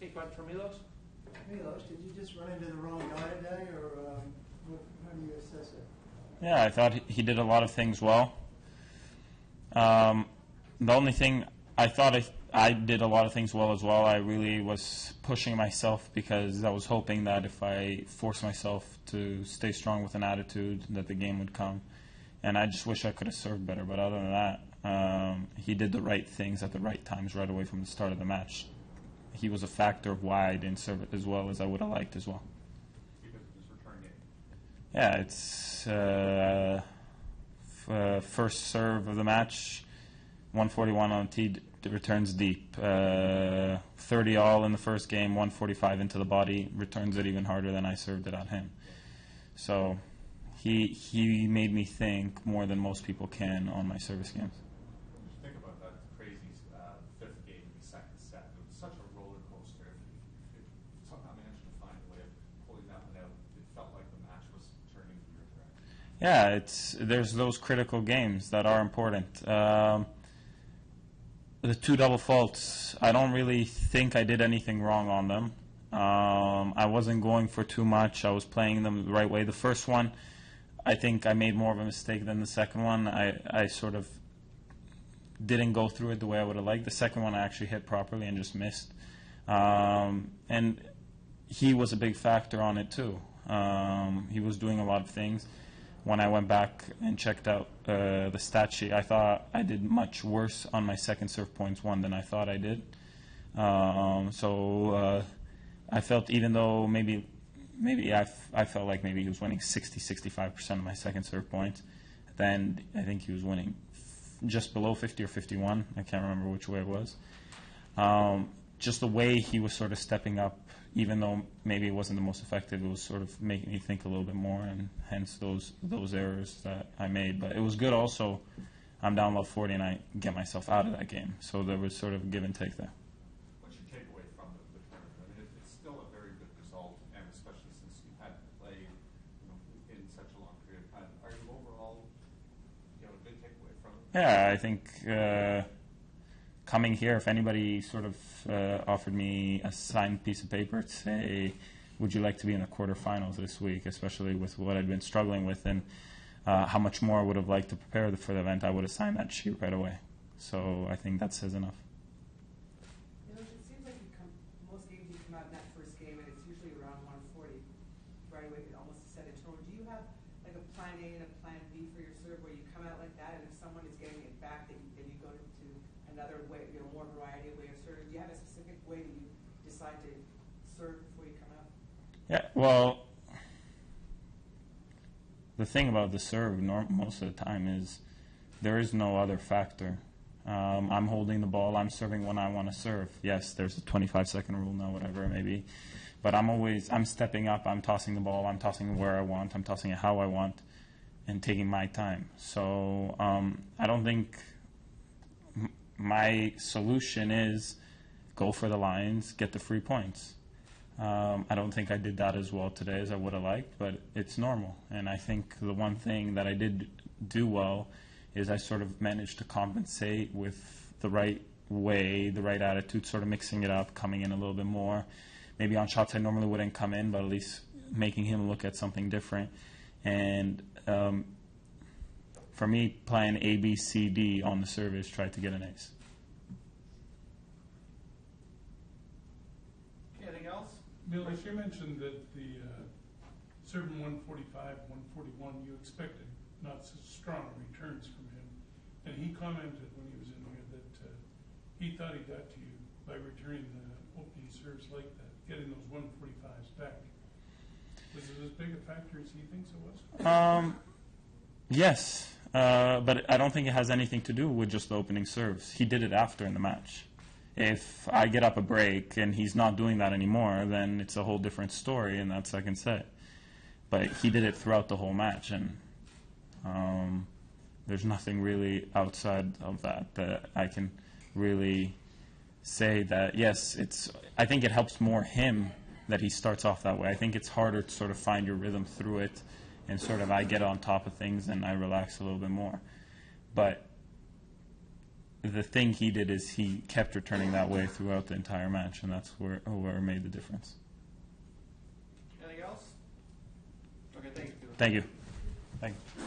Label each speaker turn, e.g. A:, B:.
A: Take one for Milos.
B: Milos, did you just run into the wrong guy today, or how do you assess it?
C: Yeah, I thought he did a lot of things well. The only thing I thought I did a lot of things well as well. I really was pushing myself because I was hoping that if I forced myself to stay strong with an attitude, that the game would come. And I just wish I could have served better. But other than that, he did the right things at the right times right away from the start of the match. He was a factor of why I didn't serve it as well as I would have liked as well.
D: Because of his return game.
C: Yeah, it's first serve of the match, 141 on tee, returns deep. 30 all in the first game, 145 into the body, returns it even harder than I served it at him. So he made me think more than most people can on my service games.
D: Just think about that crazy fifth game in the second set. It was such a roller coaster. If somehow managed to find a way of pulling that one out, it felt like the match was turning in your direction.
C: Yeah, there's those critical games that are important. The two double faults, I don't really think I did anything wrong on them. I wasn't going for too much. I was playing them the right way. The first one, I think I made more of a mistake than the second one. I sort of didn't go through it the way I would have liked. The second one I actually hit properly and just missed. And he was a big factor on it too. He was doing a lot of things. When I went back and checked out the stat sheet, I thought I did much worse on my second serve points won than I thought I did. So I felt, even though maybe I felt like maybe he was winning 60-65% of my second serve points, then I think he was winning just below 50 or 51. I can't remember which way it was. Just the way he was sort of stepping up, even though maybe it wasn't the most effective, it was sort of making me think a little bit more, and hence those errors that I made. But it was good also. I'm down low 40 and I get myself out of that game. So there was sort of give and take there.
D: What's your takeaway from the tournament? I mean, it's still a very good result, and especially since you hadn't played in such a long period of time. Are you overall, a good takeaway from it?
C: Yeah, I think coming here, if anybody sort of offered me a signed piece of paper to say, would you like to be in the quarterfinals this week, especially with what I'd been struggling with and how much more I would have liked to prepare for the event, I would have signed that sheet right away. So I think that says enough.
E: It seems like most games you come out in that first game, and it's usually around 140 right away, almost a set a tone. Do you have like a plan A and a plan B for your serve where you come out like that, and if someone is getting it back, then you go to another way, more variety of way of serving? Do you have a specific way that you decide to serve before you come out?
C: Yeah, well, the thing about the serve most of the time is there is no other factor. I'm holding the ball, I'm serving when I want to serve. Yes, there's a 25-second rule now, whatever it may be. But I'm stepping up, I'm tossing the ball, I'm tossing it where I want, I'm tossing it how I want, and taking my time. So I don't think my solution is go for the lines, get the free points. I don't think I did that as well today as I would have liked, but it's normal. And I think the one thing that I did do well is I sort of managed to compensate with the right way, the right attitude, sort of mixing it up, coming in a little bit more. Maybe on shots I normally wouldn't come in, but at least making him look at something different. And for me, playing A, B, C, D on the service, tried to get an ace.
A: Anything else?
F: Milos, you mentioned that the serving 145, 141, you expected not so strong returns from him. And he commented when he was in here that he thought he got to you by returning the opening serves like that, getting those 145s back. Was it as big a factor as he thinks it was?
C: Yes, but I don't think it has anything to do with just the opening serves. He did it after in the match. If I get up a break and he's not doing that anymore, then it's a whole different story in that second set. But he did it throughout the whole match, and there's nothing really outside of that I can really say that, yes, I think it helps more him that he starts off that way. I think it's harder to sort of find your rhythm through it, and sort of I get on top of things and I relax a little bit more. But the thing he did is he kept returning that way throughout the entire match, and that's where made the difference.
A: Anything else? Okay, thank you.
C: Thank you. Thank you.